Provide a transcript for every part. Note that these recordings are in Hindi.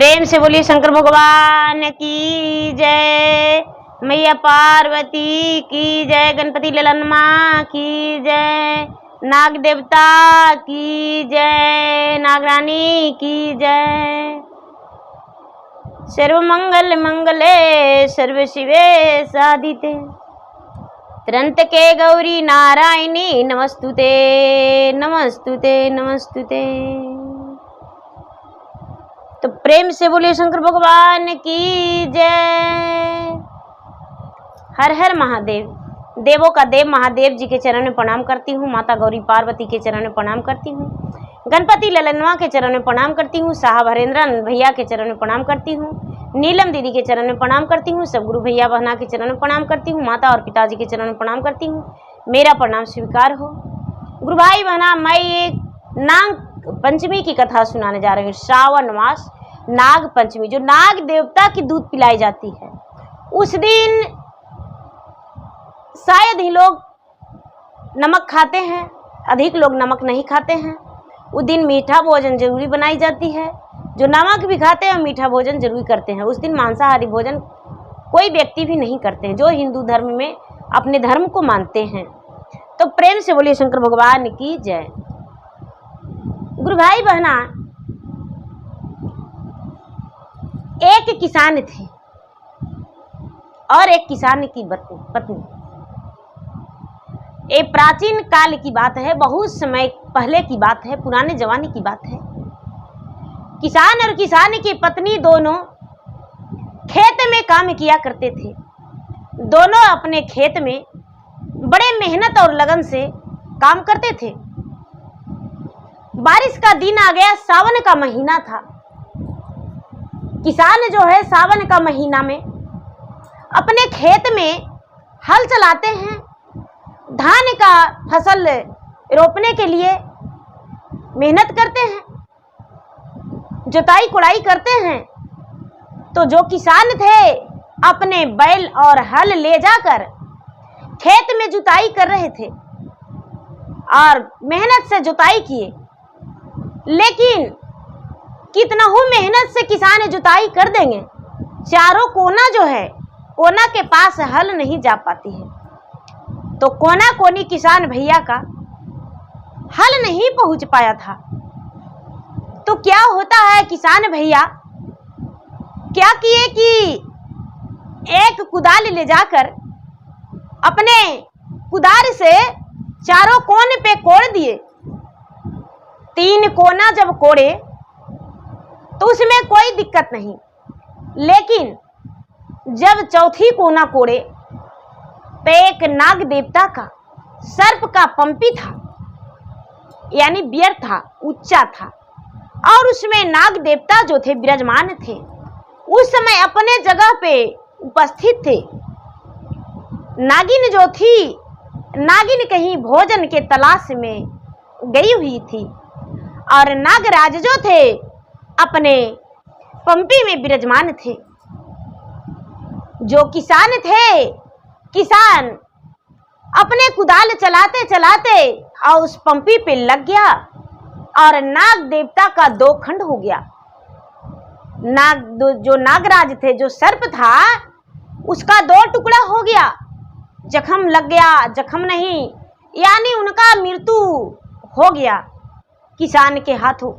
प्रेम से बोलिए शंकर भगवान की जय, मैया पार्वती की जय, गणपति ललनमा की जय, नाग देवता की जय, नागरानी की जय। सर्व मंगल मंगले सर्व शिवे साधिते, त्र्यंबके गौरी नारायणी नमस्तुते नमस्तुते नमस्तुते। तो प्रेम से बोलिए शंकर भगवान की जय। हर हर महादेव। देवों का देव महादेव जी के चरण में प्रणाम करती हूँ, माता गौरी पार्वती के चरण में प्रणाम करती हूँ, गणपति ललनवा के चरण में प्रणाम करती हूँ, साहब हरेंद्रन भैया के चरण में प्रणाम करती हूँ, नीलम दीदी के चरण में प्रणाम करती हूँ, सब गुरु भैया बहना के चरण में प्रणाम करती हूँ, माता और पिताजी के चरण में प्रणाम करती हूँ। मेरा प्रणाम स्वीकार हो। गुरु भाई बहना, मैं एक नाग पंचमी की कथा सुनाने जा रही हूँ। श्रावण मास नाग पंचमी, जो नाग देवता की दूध पिलाई जाती है, उस दिन शायद ही लोग नमक खाते हैं, अधिक लोग नमक नहीं खाते हैं। उस दिन मीठा भोजन जरूरी बनाई जाती है। जो नमक भी खाते हैं मीठा भोजन जरूर करते हैं। उस दिन मांसाहारी भोजन कोई व्यक्ति भी नहीं करते हैं, जो हिंदू धर्म में अपने धर्म को मानते हैं। तो प्रेम से बोलिए शंकर भगवान की जय। गुरु भाई बहना, एक किसान थे और एक किसान की पत्नी। ये प्राचीन काल की बात है, बहुत समय पहले की बात है, पुराने जमाने की बात है। किसान और किसान की पत्नी दोनों खेत में काम किया करते थे। दोनों अपने खेत में बड़े मेहनत और लगन से काम करते थे। बारिश का दिन आ गया, सावन का महीना था। किसान जो है सावन का महीना में अपने खेत में हल चलाते हैं, धान का फसल रोपने के लिए मेहनत करते हैं, जुताई कुड़ाई करते हैं। तो जो किसान थे अपने बैल और हल ले जाकर खेत में जुताई कर रहे थे और मेहनत से जुताई किए, लेकिन कितना ही मेहनत से किसान जुताई कर देंगे, चारों कोना जो है, कोना के पास हल नहीं जा पाती है। तो कोना कोनी किसान भैया का हल नहीं पहुंच पाया था। तो क्या होता है, किसान भैया क्या किए कि एक कुदाल ले जाकर अपने कुदाल से चारों कोने पे कोड़ दिए। 3 कोना जब कोड़े तो उसमें कोई दिक्कत नहीं, लेकिन जब चौथी कोना कोड़े तो एक नाग देवता का सर्प का पंपी था, यानी बियर था, ऊंचा था, और उसमें नाग देवता जो थे विराजमान थे। उस समय अपने जगह पे उपस्थित थे। नागिन जो थी, नागिन कहीं भोजन के तलाश में गई हुई थी और नागराज जो थे अपने पंपी में विराजमान थे। जो किसान थे, किसान अपने कुदाल चलाते चलाते और उस पंपी पे लग गया और नाग देवता का 2 खंड हो गया। जो नागराज थे, जो सर्प था, उसका 2 टुकड़ा हो गया। जख्म लग गया, जख्म नहीं, यानी उनका मृत्यु हो गया किसान के हाथों।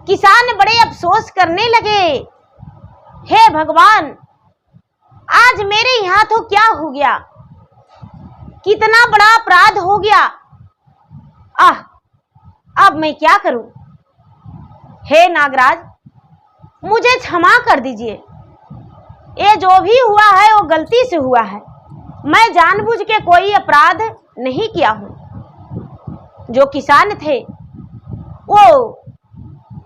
किसान बड़े अफसोस करने लगे, हे भगवान, आज मेरे हाथों क्या हो गया, कितना बड़ा अपराध हो गया। अब मैं क्या करूं? हे नागराज, मुझे क्षमा कर दीजिए। ये जो भी हुआ है वो गलती से हुआ है, मैं जानबूझ के कोई अपराध नहीं किया हूं। जो किसान थे वो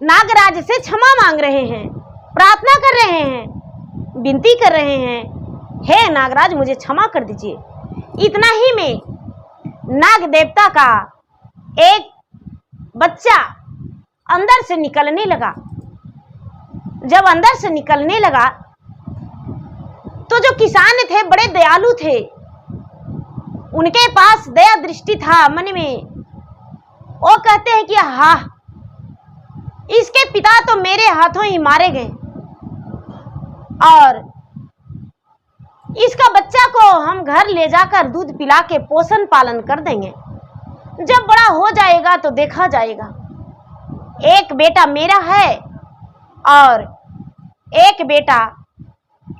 नागराज से क्षमा मांग रहे हैं, प्रार्थना कर रहे हैं, विनती कर रहे हैं, हे नागराज मुझे क्षमा कर दीजिए। इतना ही में नाग देवता का एक बच्चा अंदर से निकलने लगा। जब अंदर से निकलने लगा तो जो किसान थे बड़े दयालु थे, उनके पास दया दृष्टि था मन में। वो कहते हैं कि हाँ, इसके पिता तो मेरे हाथों ही मारे गए और इसका बच्चा को हम घर ले जाकर दूध पिला के पोषण पालन कर देंगे। जब बड़ा हो जाएगा तो देखा जाएगा। एक बेटा मेरा है और एक बेटा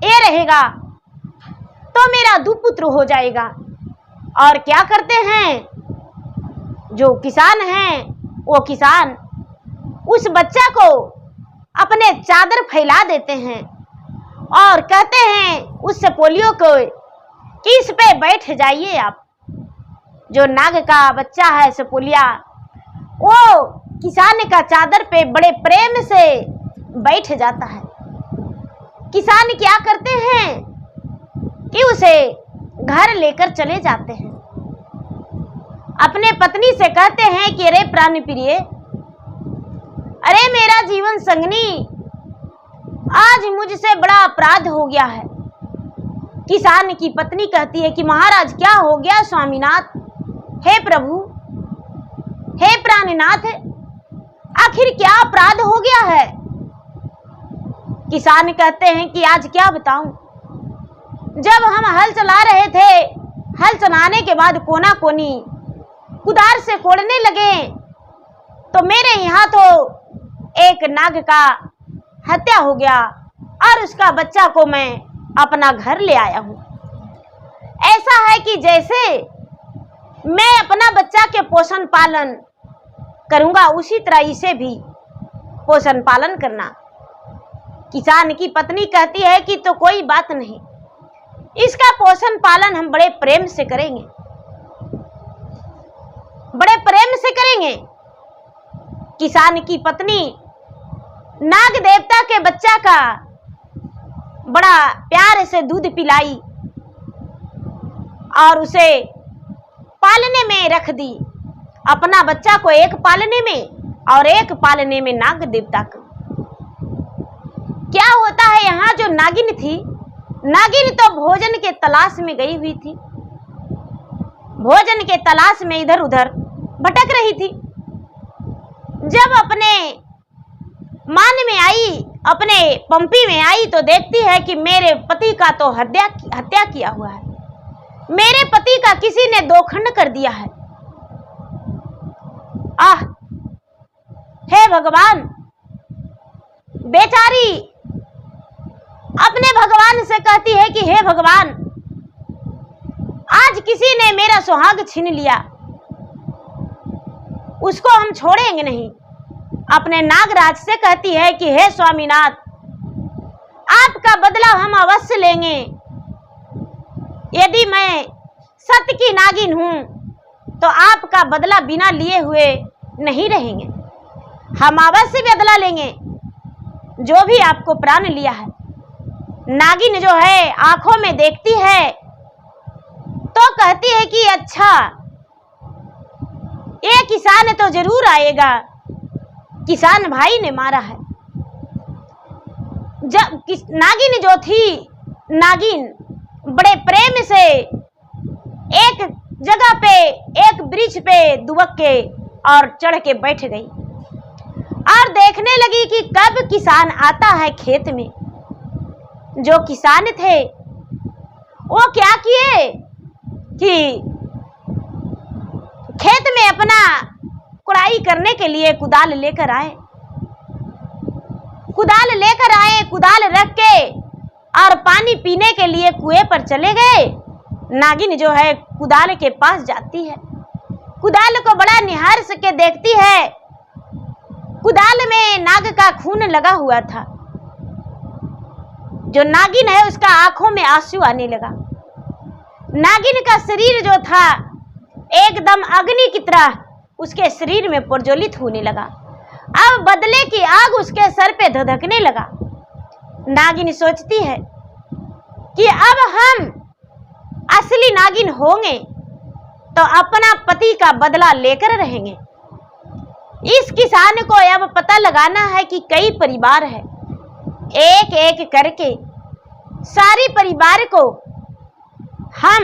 ये रहेगा, तो मेरा दुपुत्र हो जाएगा। और क्या करते हैं जो किसान हैं, वो किसान उस बच्चा को अपने चादर फैला देते हैं और कहते हैं उस पोलियो को कि इस पे बैठ जाइए आप। जो नाग का बच्चा है सपोलिया, वो किसान का चादर पे बड़े प्रेम से बैठ जाता है। किसान क्या करते हैं कि उसे घर लेकर चले जाते हैं। अपने पत्नी से कहते हैं कि अरे प्राण प्रिय, अरे मेरा जीवन संगनी, आज मुझसे बड़ा अपराध हो गया है। किसान की पत्नी कहती है कि महाराज क्या हो गया स्वामीनाथ, हे प्रभु, हे प्राणनाथ, आखिर क्या अपराध हो गया है। किसान कहते हैं कि आज क्या बताऊं, जब हम हल चला रहे थे, हल चलाने के बाद कोना कोनी कुदार से कोड़ने लगे तो मेरे यहाँ तो एक नाग का हत्या हो गया और उसका बच्चा को मैं अपना घर ले आया हूं। ऐसा है कि जैसे मैं अपना बच्चा के पोषण पालन करूंगा, उसी तरह इसे भी पोषण पालन करना। किसान की पत्नी कहती है कि तो कोई बात नहीं, इसका पोषण पालन हम बड़े प्रेम से करेंगे, बड़े प्रेम से करेंगे। किसान की पत्नी नाग देवता के बच्चा का बड़ा प्यार से दूध पिलाई और उसे पालने में रख दी। अपना बच्चा को एक पालने में और एक पालने में नाग देवता को। क्या होता है, यहाँ जो नागिन थी, नागिन तो भोजन के तलाश में गई हुई थी, भोजन के तलाश में इधर उधर भटक रही थी। जब अपने मान में आई, अपने पंपी में आई तो देखती है कि मेरे पति का तो हत्या किया हुआ है, मेरे पति का किसी ने दो खंड कर दिया है। आह, हे भगवान, बेचारी अपने भगवान से कहती है कि हे भगवान, आज किसी ने मेरा सुहाग छीन लिया, उसको हम छोड़ेंगे नहीं। अपने नागराज से कहती है कि हे स्वामीनाथ, आपका बदला हम अवश्य लेंगे। यदि मैं सत्य की नागिन हूं तो आपका बदला बिना लिए हुए नहीं रहेंगे, हम अवश्य बदला लेंगे जो भी आपको प्राण लिया है। नागिन जो है आंखों में देखती है तो कहती है कि अच्छा, ये किसान तो जरूर आएगा, किसान भाई ने मारा है। जब नागिन जो थी, नागिन बड़े प्रेम से एक जगह पे, एक वृक्ष पे दुबक के और चढ़ के बैठ गई और देखने लगी कि कब किसान आता है खेत में। जो किसान थे वो क्या किए कि खेत में अपना कुड़ाई करने के लिए कुदाल लेकर आए। कुदाल लेकर आए, कुदाल रख के और पानी पीने के लिए कुएं पर चले गए। नागिन जो है कुदाल के पास जाती है, कुदाल को बड़ा निहार के देखती है। कुदाल में नाग का खून लगा हुआ था। जो नागिन है उसका आंखों में आंसू आने लगा। नागिन का शरीर जो था एकदम अग्नि की तरह उसके शरीर में प्रज्वलित होने लगा। अब बदले की आग उसके सर पे धधकने लगा। नागिन सोचती है कि अब हम असली नागिन होंगे तो अपना पति का बदला लेकर रहेंगे। इस किसान को अब पता लगाना है कि कई परिवार है, एक एक करके सारी परिवार को हम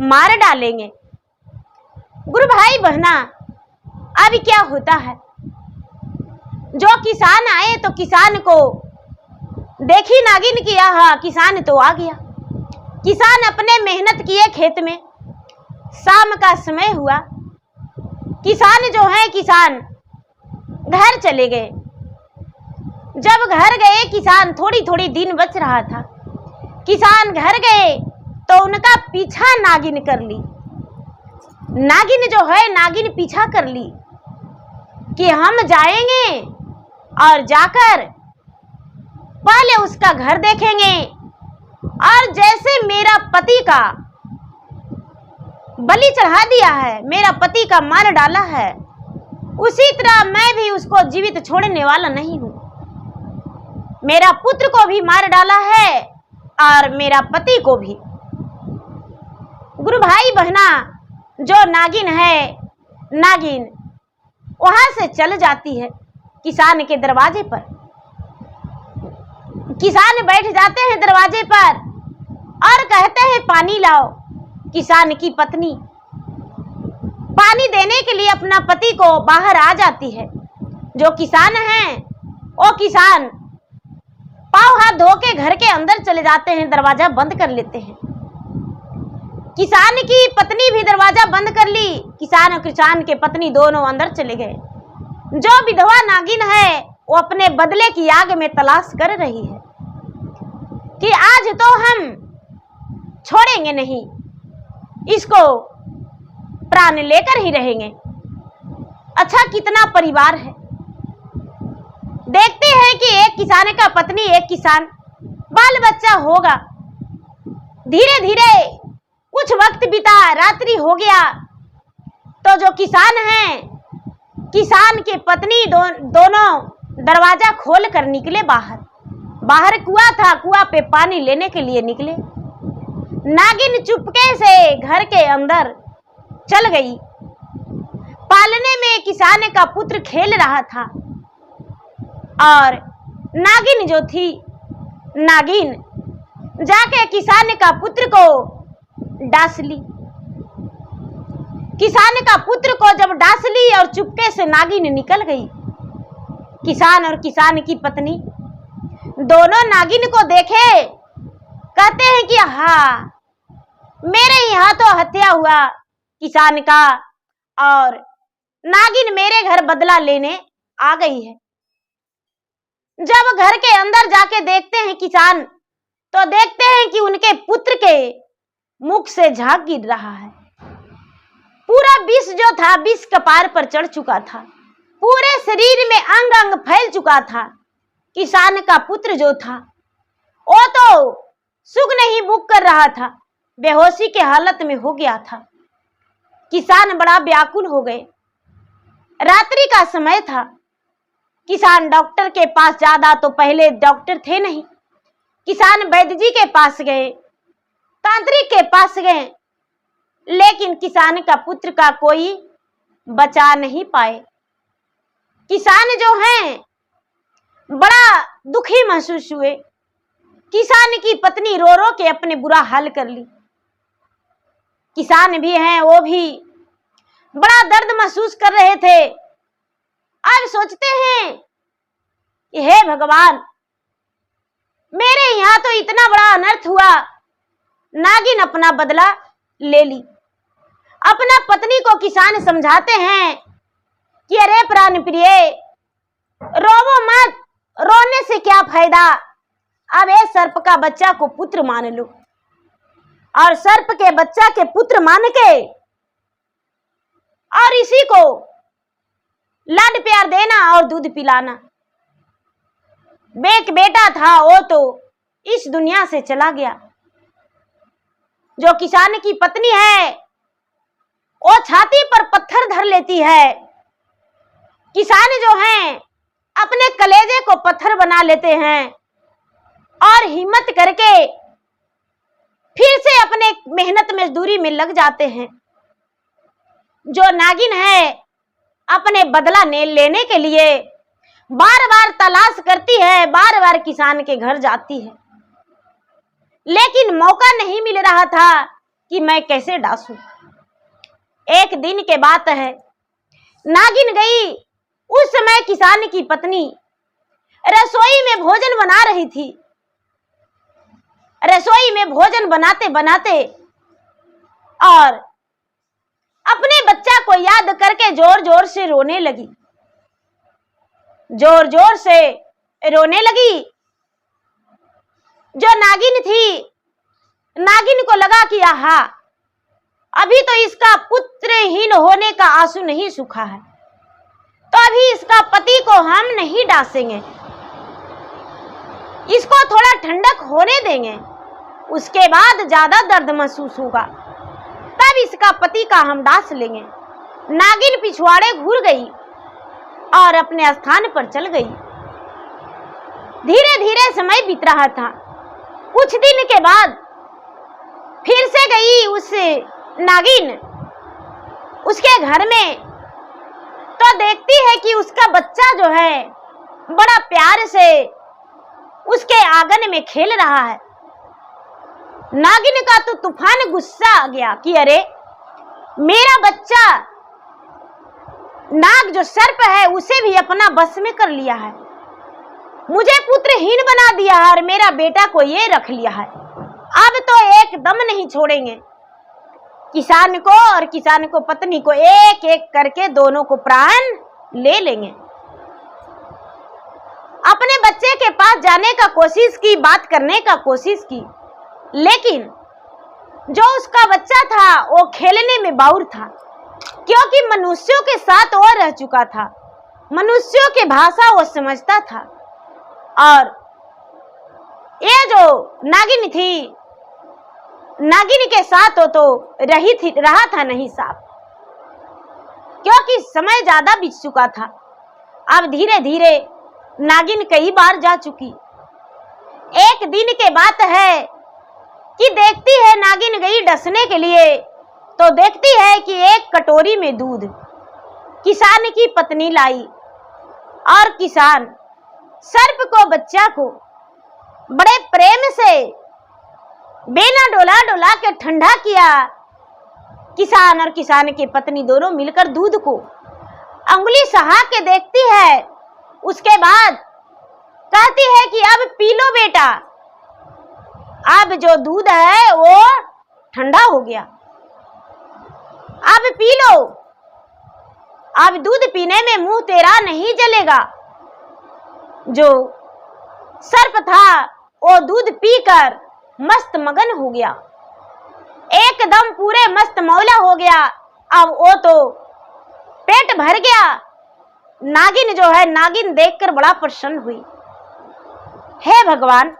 मार डालेंगे। गुरु भाई बहना, अब क्या होता है, जो किसान आए तो किसान को देखी नागिन की, आहा किसान तो आ गया। किसान अपने मेहनत किए खेत में, शाम का समय हुआ, किसान जो है किसान घर चले गए। जब घर गए किसान, थोड़ी थोड़ी दिन बच रहा था, किसान घर गए तो उनका पीछा नागिन कर ली। नागिन जो है नागिन पीछा कर ली कि हम जाएंगे और जाकर पहले उसका घर देखेंगे, और जैसे मेरा पति का बलि चढ़ा दिया है, मेरा पति का मार डाला है, उसी तरह मैं भी उसको जीवित छोड़ने वाला नहीं हूं। मेरा पुत्र को भी मार डाला है और मेरा पति को भी। गुरु भाई बहना, जो नागिन है, नागिन वहां से चल जाती है किसान के दरवाजे पर। किसान बैठ जाते हैं दरवाजे पर और कहते हैं पानी लाओ। किसान की पत्नी पानी देने के लिए अपना पति को बाहर आ जाती है। जो किसान हैं वो किसान पाँव हाथ धो के घर के अंदर चले जाते हैं, दरवाजा बंद कर लेते हैं। किसान की पत्नी भी दरवाजा बंद कर ली। किसान और किसान के पत्नी दोनों अंदर चले गए। जो विधवा नागिन है वो अपने बदले की आग में तलाश कर रही है कि आज तो हम छोड़ेंगे नहीं, इसको प्राण लेकर ही रहेंगे। अच्छा कितना परिवार है। देखते हैं कि एक किसान का पत्नी, एक किसान, बाल बच्चा होगा। धीरे धीरे कुछ वक्त बीता, रात्रि हो गया तो जो किसान हैं, किसान की पत्नी दोनों दरवाजा खोल कर निकले बाहर। बाहर कुआं था, कुआं पे पानी लेने के लिए निकले। नागिन चुपके से घर के अंदर चल गई। पालने में किसान का पुत्र खेल रहा था और नागिन जो थी, नागिन जाके किसान का पुत्र को डांस ली। किसान का पुत्र को जब डांस ली और चुपके से नागिन निकल गई। किसान और किसान की पत्नी दोनों नागिन को देखे, कहते हैं कि हाँ, मेरे यहाँ तो हत्या हुआ किसान का और नागिन मेरे घर बदला लेने आ गई है। जब घर के अंदर जाके देखते हैं किसान, तो देखते हैं कि उनके पुत्र के मुख से झाग गिर रहा है। पूरा विष जो था, विष कपार पर चढ़ चुका था, पूरे शरीर में अंग अंग फैल चुका था। किसान का पुत्र जो था वो तो सुग नहीं मुक कर रहा था, बेहोशी के हालत में हो गया था। किसान बड़ा व्याकुल हो गए। रात्रि का समय था। किसान डॉक्टर के पास, ज्यादा तो पहले डॉक्टर थे नहीं, किसान वैद्य जी के पास गए, तांत्रिक के पास गए, लेकिन किसान का पुत्र का कोई बचा नहीं पाए। किसान जो हैं बड़ा दुखी महसूस हुए। किसान की पत्नी रो रो के अपने बुरा हाल कर ली। किसान भी हैं, वो भी बड़ा दर्द महसूस कर रहे थे। अब सोचते हैं कि हे भगवान, मेरे यहाँ तो इतना बड़ा अनर्थ हुआ, नागिन अपना बदला ले ली। अपना पत्नी को किसान समझाते हैं कि अरे प्राण प्रिय, रोवो मत, रोने से क्या फायदा। अब ये सर्प का बच्चा को पुत्र मान लो और सर्प के बच्चा के पुत्र मान के और इसी को लाड प्यार देना और दूध पिलाना। एक बेटा था, वो तो इस दुनिया से चला गया। जो किसान की पत्नी है वो छाती पर पत्थर धर लेती है। किसान जो हैं अपने कलेजे को पत्थर बना लेते हैं और हिम्मत करके फिर से अपने मेहनत मजदूरी में लग जाते हैं। जो नागिन है अपने बदला लेने के लिए बार बार तलाश करती है, बार बार किसान के घर जाती है, लेकिन मौका नहीं मिल रहा था कि मैं कैसे डांसूं। एक दिन के बात है, नागिन गई उस समय किसान की पत्नी रसोई में भोजन बना रही थी। रसोई में भोजन बनाते बनाते और अपने बच्चा को याद करके जोर जोर से रोने लगी। जोर जोर से रोने लगी। जो नागिन थी, नागिन को लगा कि आहा, अभी तो इसका पुत्रहीन होने का आंसू नहीं सूखा है, तो अभी इसका पति को हम नहीं डांसेंगे, इसको थोड़ा ठंडक होने देंगे, उसके बाद ज्यादा दर्द महसूस होगा, तब इसका पति का हम डांस लेंगे। नागिन पिछवाड़े घूर गई और अपने स्थान पर चल गई। धीरे धीरे समय बीत रहा था। कुछ दिन के बाद फिर से गई उस नागिन उसके घर में, तो देखती है कि उसका बच्चा जो है बड़ा प्यार से उसके आंगन में खेल रहा है। नागिन का तो तूफान गुस्सा आ गया कि अरे, मेरा बच्चा नाग जो सर्प है उसे भी अपना बस में कर लिया है, मुझे पुत्रहीन बना दिया है और मेरा बेटा को ये रख लिया है। अब तो एकदम नहीं छोड़ेंगे। किसान को और किसान को पत्नी को एक एक करके दोनों को प्राण ले लेंगे। अपने बच्चे के पास जाने का कोशिश की, बात करने का कोशिश की, लेकिन जो उसका बच्चा था वो खेलने में बाउर था, क्योंकि मनुष्यों के साथ वो रह चुका था, मनुष्यों की भाषा वो समझता था। और ये जो नागिन थी, नागिन के साथ वो तो रहा था नहीं साफ, क्योंकि समय ज्यादा बीत चुका था। अब धीरे धीरे नागिन कई बार जा चुकी। एक दिन के बात है कि देखती है नागिन गई डसने के लिए, तो देखती है कि एक कटोरी में दूध किसान की पत्नी लाई और किसान सर्प को, बच्चा को बड़े प्रेम से बेना डोला डोला के ठंडा किया। किसान और किसान की पत्नी दोनों मिलकर दूध को अंगुली सहा के देखती है। उसके बाद कहती है कि अब पी लो बेटा, अब जो दूध है वो ठंडा हो गया, अब पी लो, अब दूध पीने में मुंह तेरा नहीं जलेगा। जो सर्प था वो दूध पीकर मस्त मगन हो गया, एकदम पूरे मस्त मौला हो गया। अब वो तो पेट भर गया। नागिन जो है, नागिन देखकर बड़ा प्रसन्न हुई। हे भगवान,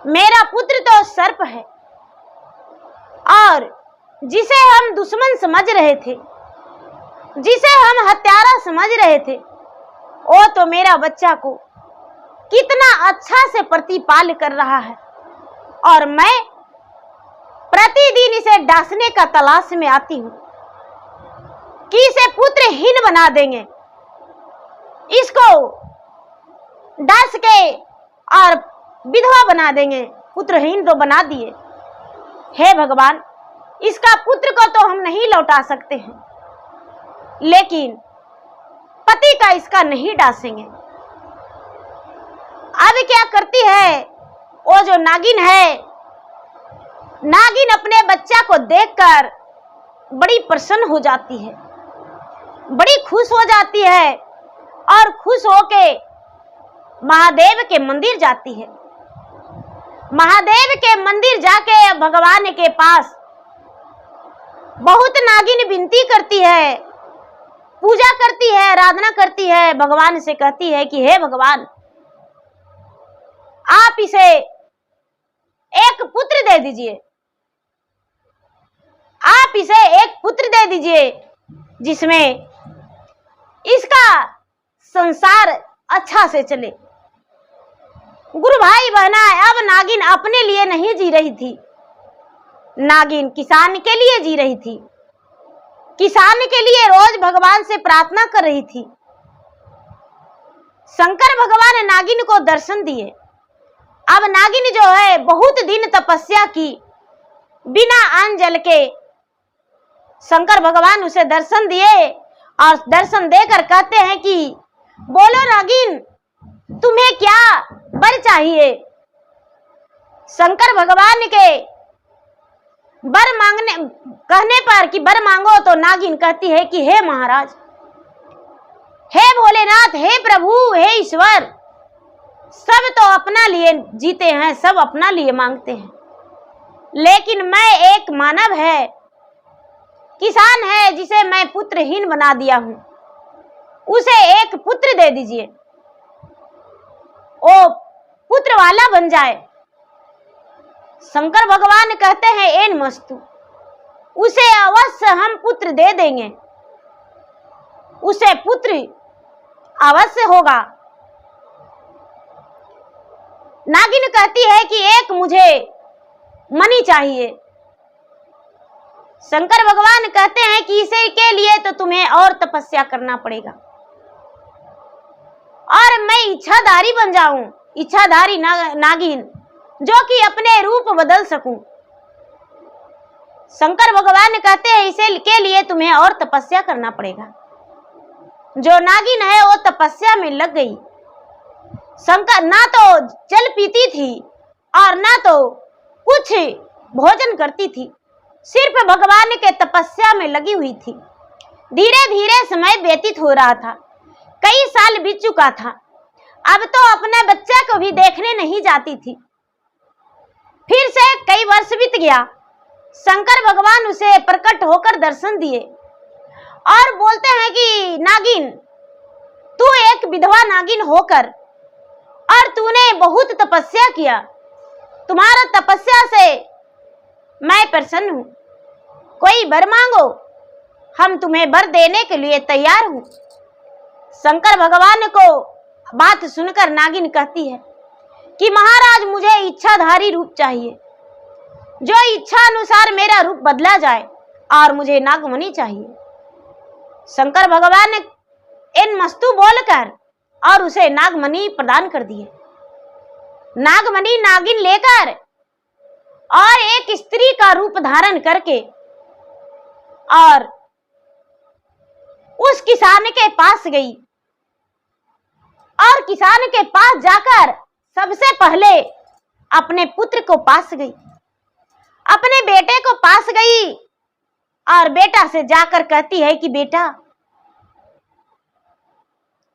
मेरा पुत्र तो सर्प है और जिसे हम दुश्मन समझ रहे थे, जिसे हम हत्यारा समझ रहे थे, वो तो मेरा बच्चा को कितना अच्छा से प्रतिपाल कर रहा है और मैं प्रतिदिन इसे डांसने का तलाश में आती हूँ कि इसे पुत्रहीन बना देंगे, इसको डांस के और विधवा बना देंगे। पुत्रहीन तो बना दिए। हे भगवान, इसका पुत्र को तो हम नहीं लौटा सकते हैं, लेकिन पति का इसका नहीं डांसेंगे। अब क्या करती है वो जो नागिन है, नागिन अपने बच्चा को देखकर बड़ी प्रसन्न हो जाती है, बड़ी खुश हो जाती है और खुश होके महादेव के मंदिर जाती है। महादेव के मंदिर जाके भगवान के पास बहुत नागिन विनती करती है, पूजा करती है, आराधना करती है। भगवान से कहती है कि हे भगवान, आप इसे एक पुत्र दे दीजिए, आप इसे एक पुत्र दे दीजिए जिसमें इसका संसार अच्छा से चले। गुरु भाई बहना, अब नागिन अपने लिए नहीं जी रही थी, नागिन किसान के लिए जी रही थी, किसान के लिए रोज भगवान से प्रार्थना कर रही थी। शंकर भगवान नागिन को दर्शन दिए। अब नागिन जो है बहुत दिन तपस्या की, बिना अन्न जल के शंकर भगवान उसे दर्शन दिए और दर्शन देकर कहते हैं कि बोलो नागिन, तुम्हें क्या वर चाहिए। शंकर भगवान के वर मांगने कहने पर कि वर मांगो, तो नागिन कहती है कि हे महाराज, हे भोलेनाथ, हे प्रभु, हे ईश्वर, सब तो अपना लिए जीते हैं, सब अपना लिए मांगते हैं, लेकिन मैं एक मानव है, किसान है, जिसे मैं पुत्रहीन बना दिया हूं, उसे एक पुत्र दे दीजिए, वो पुत्र वाला बन जाए। शंकर भगवान कहते हैं एन मस्तु, उसे अवश्य हम पुत्र दे देंगे, उसे पुत्र अवश्य होगा। नागिन कहती है कि एक मुझे मणि चाहिए। शंकर भगवान कहते हैं कि इसे के लिए तो तुम्हें और तपस्या करना पड़ेगा, और मैं इच्छाधारी बन जाऊं, इच्छाधारी नागिन, जो कि अपने रूप बदल सकूं। शंकर भगवान कहते हैं इसे के लिए तुम्हें और तपस्या करना पड़ेगा। जो नागिन है वो तपस्या में लग गई। शंकर ना तो जल पीती थी और ना तो कुछ भोजन करती थी, सिर्फ भगवान के तपस्या में लगी हुई थी। धीरे धीरे समय व्यतीत हो रहा था, कई साल बीत चुका था। अब तो अपने बच्चे को भी देखने नहीं जाती थी। फिर से कई वर्ष बीत गया। शंकर भगवान उसे प्रकट होकर दर्शन दिए और बोलते हैं कि नागिन, तू एक विधवा नागिन होकर और तूने बहुत तपस्या किया, तुम्हारा तपस्या से मैं प्रसन्न हूं, कोई वर मांगो, हम तुम्हें वर देने के लिए तैयार हूं। शंकर भगवान को बात सुनकर नागिन कहती है कि महाराज, मुझे इच्छाधारी रूप चाहिए, जो इच्छा अनुसार मेरा रूप बदला जाए, और मुझे नागमणि चाहिए। शंकर भगवान ने इन मस्तु बोलकर और उसे नागमणि प्रदान कर दिए। नागमणि नागिन लेकर और एक स्त्री का रूप धारण करके और उस किसान के पास गई, और किसान के पास जाकर सबसे पहले अपने पुत्र को पास गई, अपने बेटे को पास गई, और बेटा से जाकर कहती है कि बेटा,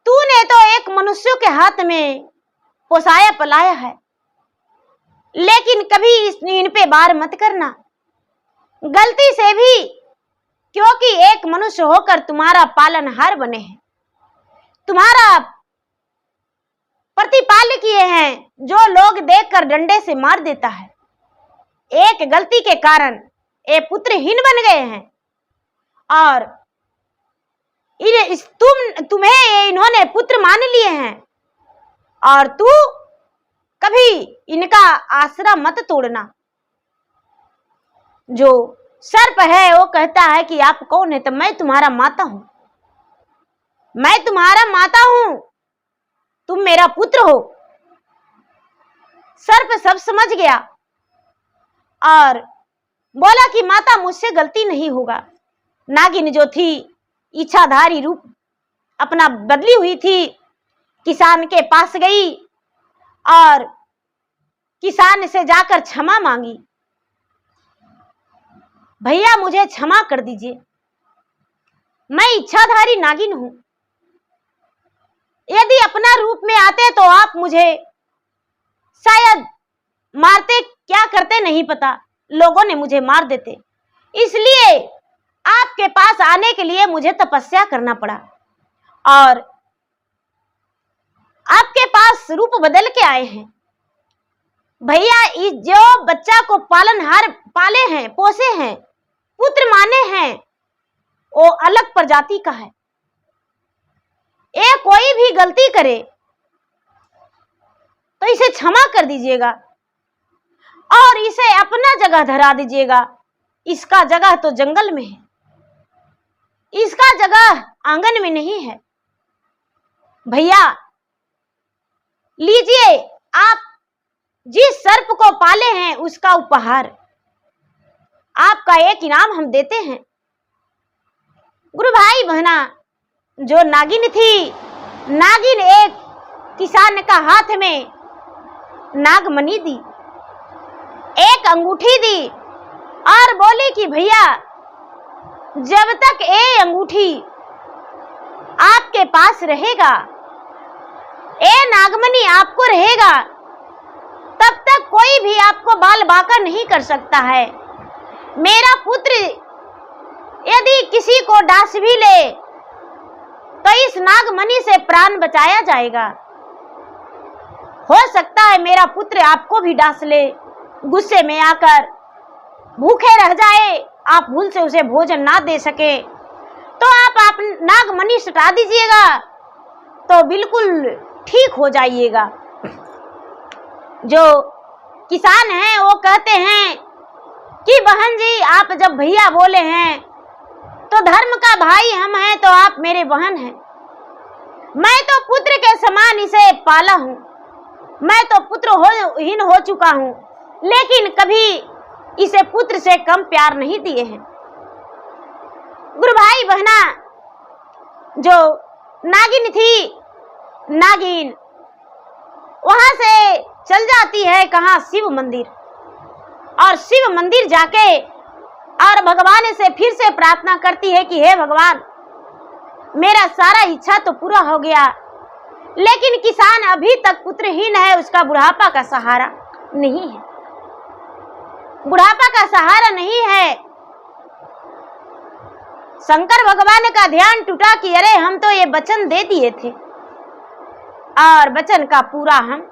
तूने तो एक मनुष्य के हाथ में पोसाया पलाया है, लेकिन कभी इन पे वार मत करना, गलती से भी, क्योंकि एक मनुष्य होकर तुम्हारा पालनहार बने हैं, तुम्हारा प्रतिपाल किए हैं, जो लोग देखकर डंडे से मार देता है। एक गलती के कारण ये पुत्रहीन बन गए हैं, और तुम्हें इन्होंने पुत्र मान लिए हैं, और तू कभी इनका आसरा मत तोड़ना। जो सर्प है वो कहता है कि आप कौन है? तो मैं तुम्हारा माता हूं, मैं तुम्हारा माता हूं, तुम मेरा पुत्र हो। सर्प सब समझ गया और बोला कि माता, मुझसे गलती नहीं होगा। नागिन जो थी इच्छाधारी रूप अपना बदली हुई थी, किसान के पास गई और किसान से जाकर क्षमा मांगी, भैया मुझे क्षमा कर दीजिए, मैं इच्छाधारी नागिन हूं, यदि अपना रूप में आते तो आप मुझे शायद मारते, क्या करते नहीं पता, लोगों ने मुझे मार देते, इसलिए आपके पास आने के लिए मुझे तपस्या करना पड़ा, और आपके पास रूप बदल के आए हैं। भैया, जो बच्चा को पालनहार पाले हैं, पोसे हैं, पुत्र माने हैं, वो अलग प्रजाति का है। ये कोई भी गलती करे तो इसे क्षमा कर दीजिएगा और इसे अपना जगह धरा दीजिएगा। इसका जगह तो जंगल में है, इसका जगह आंगन में नहीं है। भैया लीजिए, आप जिस सर्प को पाले हैं उसका उपहार, आपका एक इनाम हम देते हैं। गुरु भाई बहना, जो नागिन थी, नागिन एक किसान का हाथ में नागमणि दी, एक अंगूठी दी और बोली कि भैया जब तक ये अंगूठी आपके पास रहेगा, ये नागमणि आपको रहेगा, तब तक कोई भी आपको बाल बांका नहीं कर सकता है। मेरा पुत्र यदि किसी को डांस भी ले तो इस नागमणि से प्राण बचाया जाएगा। हो सकता है मेरा पुत्र आपको भी डांस ले, गुस्से में आकर भूखे रह जाए, आप भूल से उसे भोजन ना दे सके, तो आप नागमणि सटा दीजिएगा तो बिल्कुल ठीक हो जाइएगा। जो किसान हैं वो कहते हैं कि बहन जी आप जब भैया बोले हैं तो धर्म का भाई हम हैं, तो आप मेरे बहन हैं। मैं तो पुत्र के समान इसे पाला हूँ, मैं तो पुत्रहीन हो चुका हूँ, लेकिन कभी इसे पुत्र से कम प्यार नहीं दिए हैं। गुरु भाई बहना, जो नागिन थी, नागिन वहां से चल जाती है कहाँ, शिव मंदिर, और शिव मंदिर जाके और भगवान से फिर से प्रार्थना करती है कि हे भगवान, मेरा सारा इच्छा तो पूरा हो गया, लेकिन किसान अभी तक पुत्रहीन है, उसका बुढ़ापा का सहारा नहीं है, बुढ़ापा का सहारा नहीं है। शंकर भगवान का ध्यान टूटा कि अरे हम तो ये वचन दे दिए थे और वचन का पूरा हम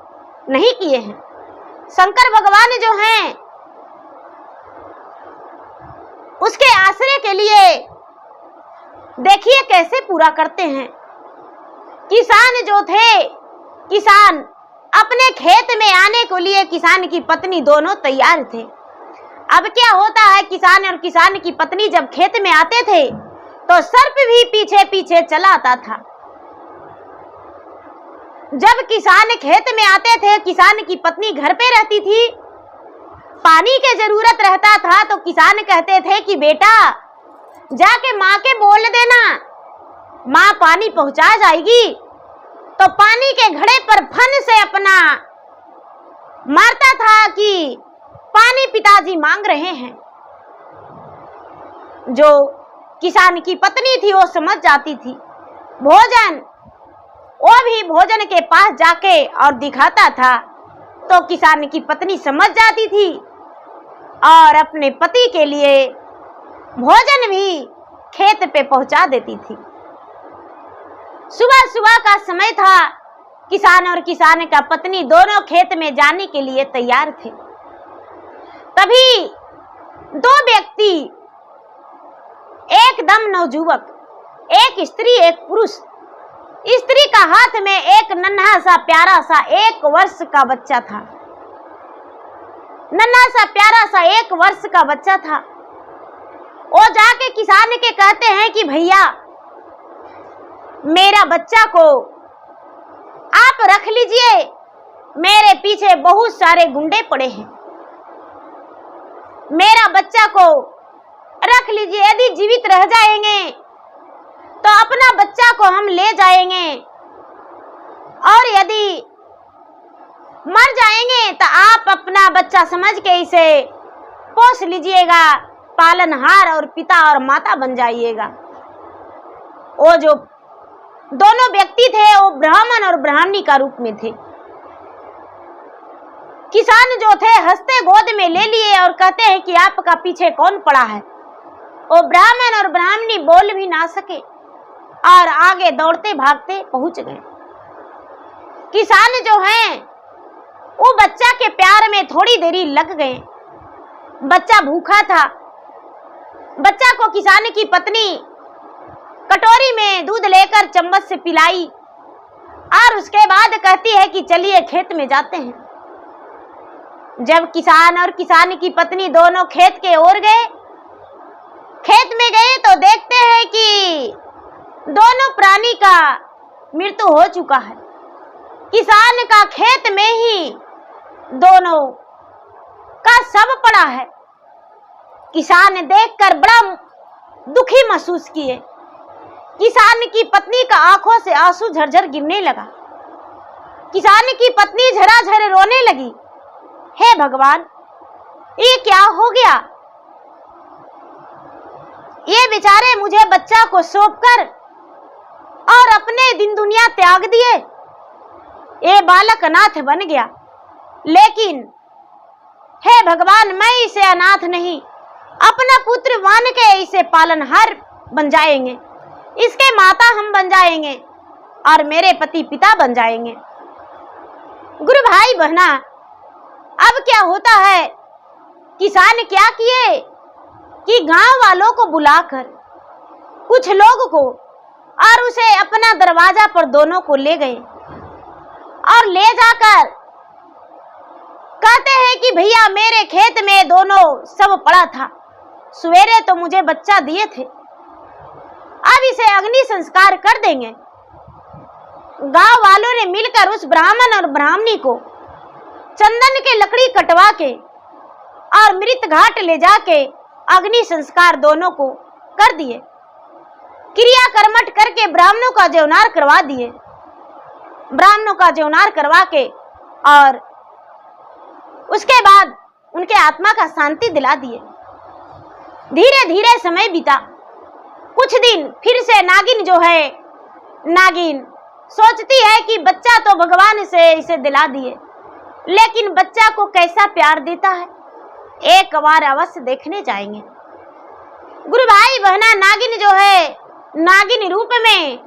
नहीं किए हैं। शंकर भगवान जो हैं उसके आश्रय के लिए देखिए कैसे पूरा करते हैं। किसान जो थे, किसान अपने खेत में आने को लिए किसान की पत्नी दोनों तैयार थे। अब क्या होता है, किसान और किसान की पत्नी जब खेत में आते थे तो सर्प भी पीछे पीछे चला आता था। जब किसान खेत में आते थे, किसान की पत्नी घर पे रहती थी, पानी की जरूरत रहता था तो किसान कहते थे कि बेटा जाके माँ के बोल देना, माँ पानी पहुंचा जाएगी। तो पानी के घड़े पर फन से अपना मारता था कि पानी पिताजी मांग रहे हैं। जो किसान की पत्नी थी वो समझ जाती थी। भोजन, वो भी भोजन के पास जाके और दिखाता था तो किसान की पत्नी समझ जाती थी और अपने पति के लिए भोजन भी खेत पे पहुंचा देती थी। सुबह सुबह का समय था, किसान और किसान का पत्नी दोनों खेत में जाने के लिए तैयार थे। तभी दो व्यक्ति, एकदम नवजुवक, एक स्त्री एक पुरुष, स्त्री का हाथ में एक नन्हा सा प्यारा सा 1 वर्ष का बच्चा था, नन्हा सा प्यारा सा 1 वर्ष का बच्चा था। वो जाके किसान के कहते हैं कि भैया मेरा बच्चा को आप रख लीजिए, मेरे पीछे बहुत सारे गुंडे पड़े हैं, मेरा बच्चा को रख लीजिए, यदि जीवित रह जाएंगे तो अपना बच्चा को हम ले जाएंगे और यदि मर जाएंगे तो आप अपना बच्चा समझ के इसे पोस लीजिएगा, पालनहार और पिता और माता बन जाइएगा। वो जो दोनों व्यक्ति थे वो ब्राह्मण और ब्राह्मणी का रूप में थे। किसान जो थे हंसते गोद में ले लिए और कहते हैं कि आपका पीछे कौन पड़ा है। वो ब्राह्मण और ब्राह्मणी बोल भी ना सके और आगे दौड़ते भागते पहुंच गए। किसान जो हैं वो बच्चा के प्यार में थोड़ी देरी लग गए। बच्चा भूखा था। बच्चा को किसान की पत्नी कटोरी में दूध लेकर चम्मच से पिलाई और उसके बाद कहती है कि चलिए खेत में जाते हैं। जब किसान और किसान की पत्नी दोनों खेत के ओर गए, खेत में गए तो देखते हैं कि दोनों प्राणी का मृत्यु हो चुका है। किसान का खेत में ही दोनों का शव पड़ा है। किसान देखकर बड़ा दुखी महसूस किए किसान की पत्नी का आंखों से आंसू झरझर गिरने लगा। किसान की पत्नी झराझर रोने लगी। हे भगवान, ये क्या हो गया? ये बेचारे मुझे बच्चा को सौंपकर और अपने दिन दुनिया त्याग दिए। ये बालक अनाथ बन गया, लेकिन हे भगवान, मैं इसे अनाथ नहीं, अपना पुत्र मान के इसे पालनहार बन जाएंगे, इसके माता हम बन जाएंगे और मेरे पति पिता बन जाएंगे। गुरु भाई बहना, अब क्या होता है, किसान क्या किए कि गांव वालों को बुलाकर कुछ लोग को और उसे अपना दरवाजा पर दोनों को ले गए और ले जाकर कहते हैं कि भैया मेरे खेत में दोनों सब पड़ा था, सवेरे तो मुझे बच्चा दिए थे, अब इसे अग्नि संस्कार कर देंगे। गांव वालों ने मिलकर उस ब्राह्मण और ब्राह्मणी को चंदन के लकड़ी कटवा के और मृत घाट ले जाके अग्नि संस्कार दोनों को कर दिए। क्रिया कर्मठ करके ब्राह्मणों का जौनार करवा दिए। ब्राह्मणों का जौनार करवा के और उसके बाद उनके आत्मा का शांति दिला दिए। धीरे धीरे समय बीता। कुछ दिन फिर से नागिन जो है, नागिन सोचती है कि बच्चा तो भगवान से इसे दिला दिए, लेकिन बच्चा को कैसा प्यार देता है, एक बार अवश्य देखने जाएंगे। गुरु भाई बहना, नागिन जो है, नागिन रूप में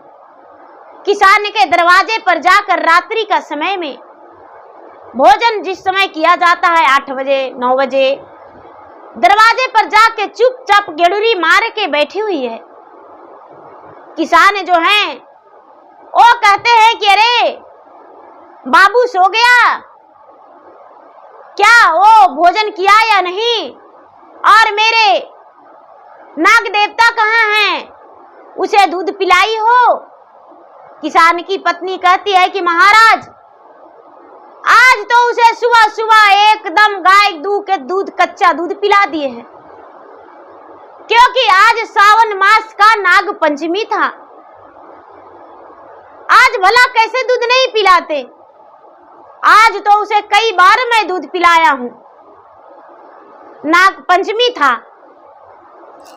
किसान के दरवाजे पर जाकर रात्रि का समय में भोजन जिस समय किया जाता है 8 बजे 9 बजे, दरवाजे पर जाके चुपचाप गेड़ुरी मार के बैठी हुई है। किसान जो हैं वो कहते हैं कि अरे बाबू सो गया क्या, वो भोजन किया या नहीं, और मेरे नाग देवता कहाँ हैं, उसे दूध पिलाई हो। किसान की पत्नी कहती है कि महाराज, आज तो उसे सुबह सुबह एकदम गाय के दूध कच्चा दूध पिला दिए हैं, क्योंकि आज सावन मास का नाग पंचमी था। आज भला कैसे दूध नहीं पिलाते, आज तो उसे कई बार मैं दूध पिलाया हूं, नाग पंचमी था।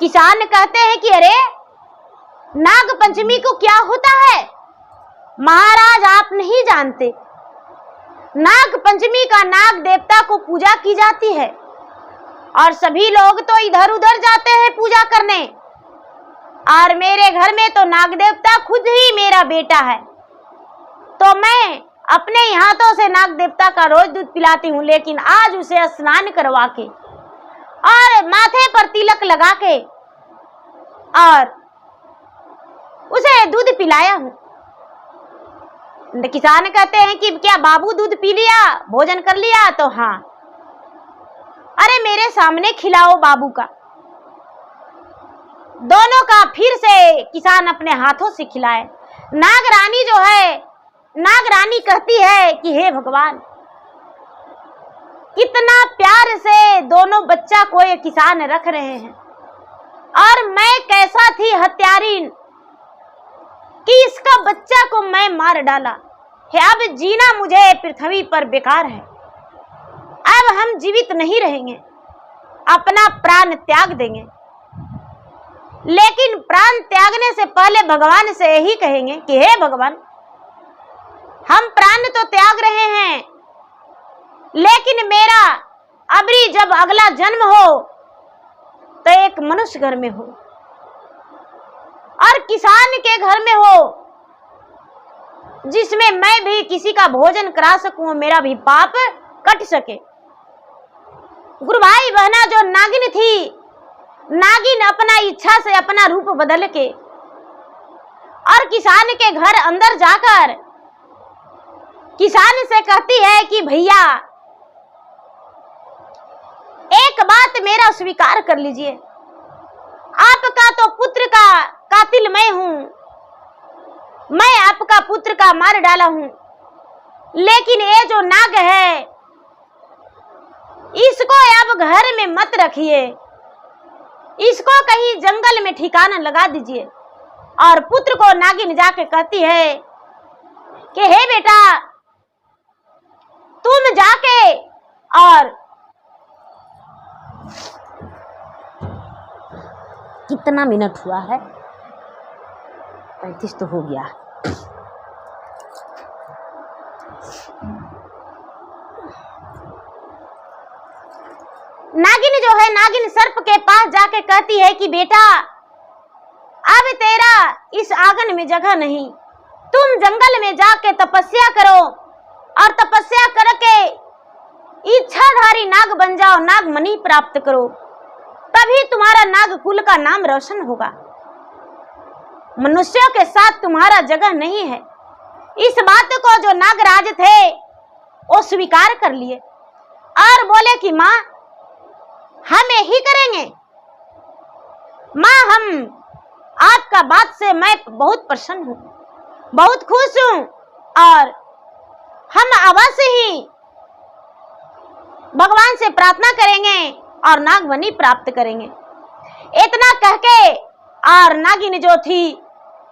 किसान कहते हैं कि अरे नाग पंचमी को क्या होता है महाराज, आप नहीं जानते। नाग पंचमी का नाग देवता को पूजा की जाती है और सभी लोग तो इधर उधर जाते हैं पूजा करने, और मेरे घर में तो नाग देवता खुद ही मेरा बेटा है, तो मैं अपने हाथों से नाग देवता का रोज दूध पिलाती हूँ, लेकिन आज उसे स्नान करवा के और माथे पर तिलक लगा के और उसे दूध पिलाया हूँ। किसान कहते हैं कि क्या बाबू दूध पी लिया, भोजन कर लिया? तो हाँ। अरे मेरे सामने खिलाओ बाबू का। दोनों का फिर से किसान अपने हाथों से खिलाए। नागरानी जो है, नागरानी कहती है कि हे भगवान, कितना प्यार से दोनों बच्चा को ये किसान रख रहे हैं, और मैं कैसा थी हत्यारीन कि इसका बच्चा को मैं मार डाला है। अब जीना मुझे पृथ्वी पर बेकार है, अब हम जीवित नहीं रहेंगे, अपना प्राण त्याग देंगे। लेकिन प्राण त्यागने से पहले भगवान से यही कहेंगे कि हे भगवान, हम प्राण तो त्याग रहे हैं, लेकिन मेरा अबरी जब अगला जन्म हो तो एक मनुष्य घर में हो और किसान के घर में हो, जिसमें मैं भी किसी का भोजन करा सकूं, मेरा भी पाप कट सके। गुरु भाई बहना, जो नागिन थी, नागिन अपना इच्छा से अपना रूप बदल के और किसान के घर अंदर जाकर किसान से कहती है कि भैया एक बात मेरा स्वीकार कर लीजिए, आपका तो पुत्र का कातिल मैं हूं, मैं आपका पुत्र का मार डाला हूं, लेकिन ये जो नाग है इसको अब घर में मत रखिए, इसको कहीं जंगल में ठिकाना लगा दीजिए। और पुत्र को नागिन जाके कहती है कि हे बेटा, तुम जाके और कितना मिनट हुआ है? 35 तो हो गया। नागिन जो है, नागिन सर्प के पास जाके कहती है कि बेटा, अब तेरा इस आंगन में जगह नहीं, तुम जंगल में जाके तपस्या करो और तपस्या करके इच्छाधारी नाग बन जाओ, नाग मणि प्राप्त करो, तभी तुम्हारा नाग कुल का नाम रोशन होगा। मनुष्यों के साथ तुम्हारा जगह नहीं है। इस बात को जो नागराज थे वो स्वीकार कर लिए और बोले कि माँ, हम यही करेंगे। माँ, हम आपका बात से मैं बहुत प्रसन्न हूँ, बहुत खुश हूँ और हम अवश्य ही भगवान से प्रार्थना करेंगे और नागमणि प्राप्त करेंगे। इतना कहके और नागिन जो थी,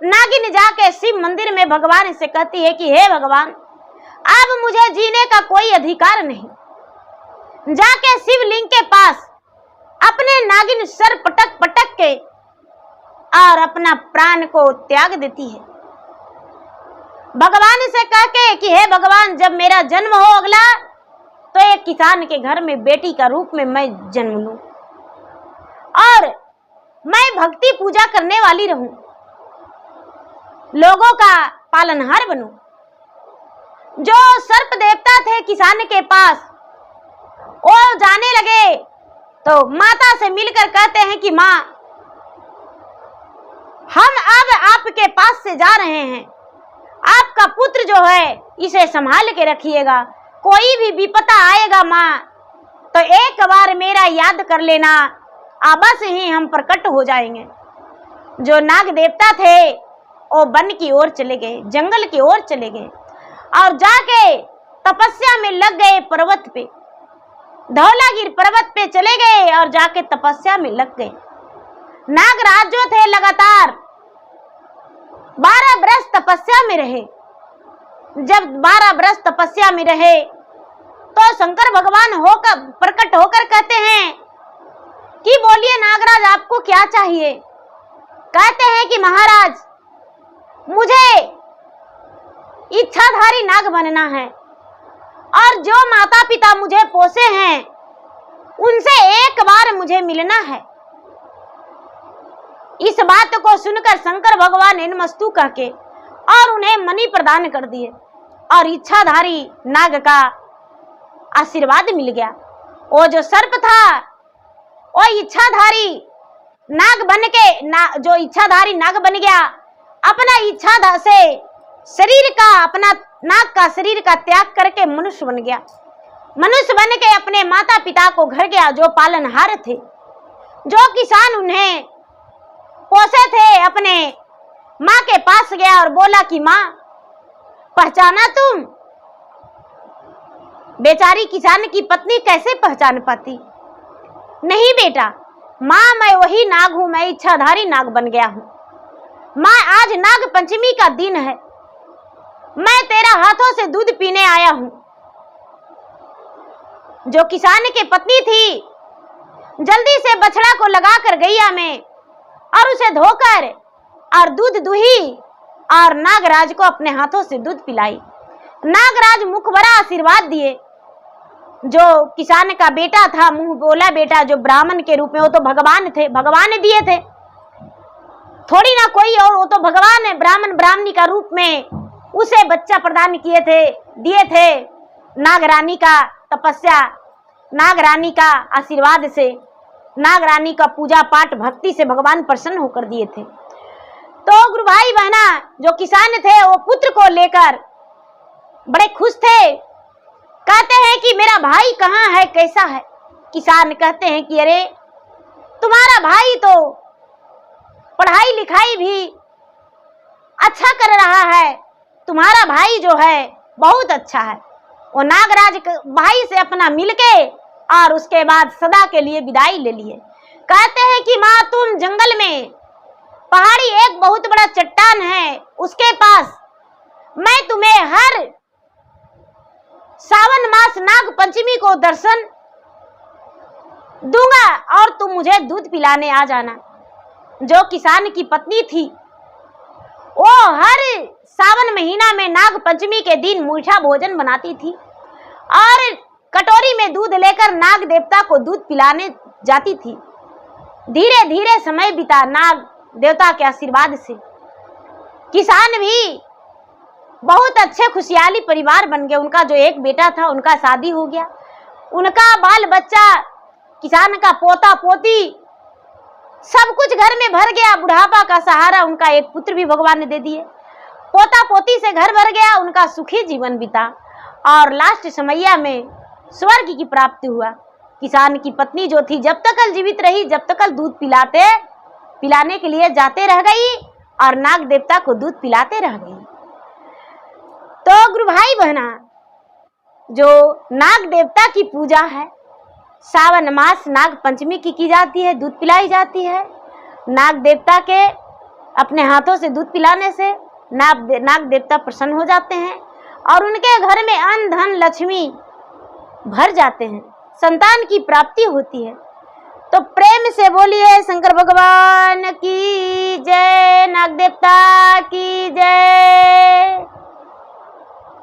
नागिन जाके शिव मंदिर में भगवान से कहती है कि हे भगवान, अब मुझे जीने का कोई अधिकार नहीं। जाके शिवलिंग के पास अपने नागिन सर पटक पटक के और अपना प्राण को त्याग देती है, भगवान से कह के कि हे भगवान, जब मेरा जन्म हो अगला तो एक किसान के घर में बेटी का रूप में मैं जन्म लूं और मैं भक्ति पूजा करने वाली रहूं, लोगों का पालनहार बनूं। जो सर्प देवता थे किसान के पास, वो जाने लगे तो माता से मिलकर कहते हैं कि माँ, हम अब आपके पास से जा रहे हैं, आपका पुत्र जो है इसे संभाल के रखिएगा, कोई भी विपदा आएगा माँ तो एक बार मेरा याद कर लेना, अवश्य ही हम प्रकट हो जाएंगे। जो नाग देवता थे वो वन की ओर चले गए, जंगल की ओर चले गए और जाके तपस्या में लग गए। पर्वत पे, धौलागिर पर्वत पे चले गए और जाके तपस्या में लग गए। नागराज जो थे लगातार 12 वर्ष तपस्या में रहे। जब 12 वर्ष तपस्या में रहे तो शंकर भगवान होकर प्रकट होकर कहते हैं कि बोलिए नागराज, आपको क्या चाहिए? कहते हैं कि महाराज, मुझे इच्छाधारी नाग बनना है और जो माता पिता मुझे पोसे हैं उनसे एक बार मुझे मिलना है। इस बात को सुनकर शंकर भगवान नमस्तु कह के और उन्हें मणि प्रदान कर दिए और इच्छाधारी नाग का आशीर्वाद मिल गया। वो जो सर्प था वो इच्छाधारी नाग बन के जो इच्छाधारी नाग बन गया, अपना इच्छा से शरीर का, अपना नाग का शरीर का त्याग करके मनुष्य बन गया। मनुष्य बन के अपने माता पिता को घर गया जो पालनहार थे, जो किसान उन्हें पोसे थे। अपने माँ के पास गया और बोला कि माँ, पहचाना तुम? बेचारी किसान की पत्नी कैसे पहचान पाती? नहीं बेटा माँ, मैं वही नाग हूं, मैं इच्छाधारी नाग बन गया हूं। माँ, आज नाग पंचमी का दिन है, मैं तेरा हाथों से दूध पीने आया हूं। जो किसान की पत्नी थी जल्दी से बछड़ा को लगाकर गैया में और उसे धोकर और दूध दुही और नागराज को अपने हाथों से दूध पिलाई। नागराज मुखबरा आशीर्वाद दिए। जो किसान का बेटा था, मुंह बोला बेटा, जो ब्राह्मण के रूप में, वो तो भगवान थे, भगवान ने दिए थे, थोड़ी ना कोई और, वो तो भगवान है। ब्राह्मण ब्राह्मणी का रूप में उसे बच्चा प्रदान किए थे, दिए थे। नागरानी का तपस्या, नागरानी का आशीर्वाद से, नागरानी का पूजा पाठ भक्ति से भगवान प्रसन्न होकर दिए थे। तो गुरु भाई बहना, जो किसान थे वो पुत्र को लेकर बड़े खुश थे। कहते हैं कि मेरा भाई कहाँ है, कैसा है? किसान कहते हैं कि अरे तुम्हारा भाई तो पढ़ाई लिखाई भी अच्छा कर रहा है, तुम्हारा भाई जो है बहुत अच्छा है। वो नागराज भाई से अपना मिलके और उसके बाद सदा के लिए विदाई ले लिए। कहते हैं कि माँ, तुम जंगल में पहाड़ी एक बहुत बड़ा चट्टान है, उसके पास मैं तुम्हें हर सावन मास नाग पंचमी को दर्शन दूंगा और तुम मुझे दूध पिलाने आ जाना। जो किसान की पत्नी थी वो हर सावन महीना में नाग पंचमी के दिन मीठा भोजन बनाती थी और कटोरी में दूध लेकर नाग देवता को दूध पिलाने जाती थी। धीरे धीरे समय बीता नाग देवता के आशीर्वाद से। किसान भी बहुत अच्छे खुशहाली परिवार बन गए। उनका जो एक बेटा था उनका शादी हो गया, उनका बाल बच्चा, किसान का पोता पोती, सब कुछ घर में भर गया। बुढ़ापा का सहारा उनका एक पुत्र भी भगवान ने दे दिए। पोता पोती से घर भर गया, उनका सुखी जीवन बीता और लास्ट समैया में स्वर्ग की प्राप्ति हुआ। किसान की पत्नी जो थी जब तक जीवित रही, जब तक दूध पिलाने के लिए जाते रह गई और नाग देवता को दूध पिलाते रह गई। तो गुरु भाई बहना, जो नाग देवता की पूजा है सावन मास नाग पंचमी की जाती है, दूध पिलाई जाती है। नाग देवता के अपने हाथों से दूध पिलाने से नाग देवता प्रसन्न हो जाते हैं और उनके घर में अन्न धन लक्ष्मी भर जाते हैं, संतान की प्राप्ति होती है। तो प्रेम से बोलिए शंकर भगवान की जय, नाग देवता की जय।